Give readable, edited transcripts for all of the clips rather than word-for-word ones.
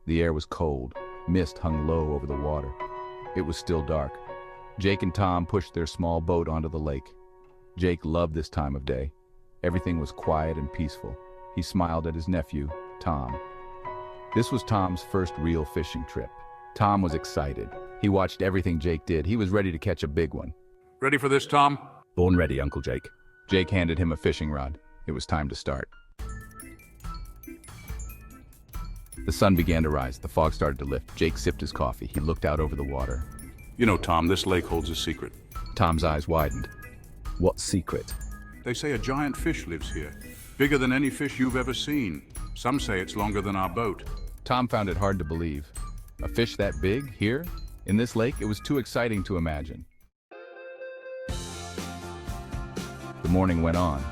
The air was cold. Mist hung low over the water. It was still dark. Jake and Tom pushed their small boat onto the lake. Jake loved this time of day. Everything was quiet and peaceful. He smiled at his nephew, Tom. This was Tom's first real fishing trip. Tom was excited. He watched everything Jake did. He was ready to catch a big one. Ready for this, Tom? Born ready, Uncle Jake. Jake handed him a fishing rod. It was time to start. The sun began to rise. The fog started to lift. Jake sipped his coffee. He looked out over the water. You know, Tom, this lake holds a secret. Tom's eyes widened. What secret? They say a giant fish lives here, bigger than any fish you've ever seen. Some say it's longer than our boat. Tom found it hard to believe. A fish that big, here, in this lake? It was too exciting to imagine. The morning went on.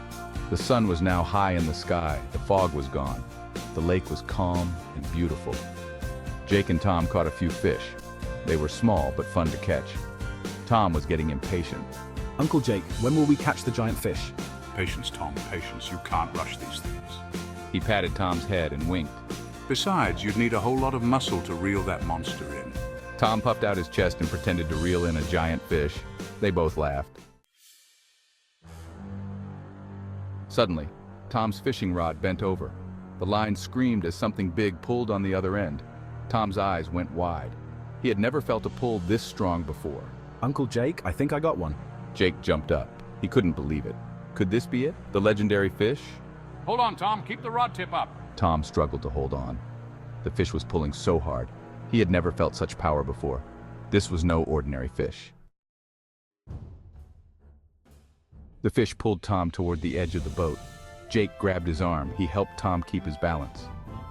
The sun was now high in the sky. The fog was gone. The lake was calm and beautiful. Jake and Tom caught a few fish. They were small but fun to catch. Tom was getting impatient. Uncle Jake, when will we catch the giant fish? Patience, Tom, patience. You can't rush these things. He patted Tom's head and winked. Besides, you'd need a whole lot of muscle to reel that monster in. Tom puffed out his chest and pretended to reel in a giant fish. They both laughed. Suddenly, Tom's fishing rod bent over. The line screamed as something big pulled on the other end. Tom's eyes went wide. He had never felt a pull this strong before. Uncle Jake, I think I got one. Jake jumped up. He couldn't believe it. Could this be it? The legendary fish? Hold on, Tom. Keep the rod tip up. Tom struggled to hold on. The fish was pulling so hard. He had never felt such power before. This was no ordinary fish. The fish pulled Tom toward the edge of the boat. Jake grabbed his arm. He helped Tom keep his balance.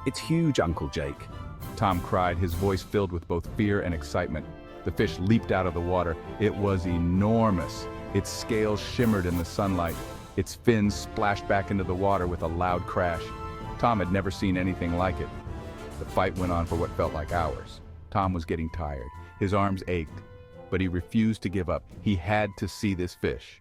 It's huge, Uncle Jake. Tom cried, his voice filled with both fear and excitement. The fish leaped out of the water. It was enormous. Its scales shimmered in the sunlight. Its fins splashed back into the water with a loud crash. Tom had never seen anything like it. The fight went on for what felt like hours. Tom was getting tired. His arms ached, but he refused to give up. He had to see this fish.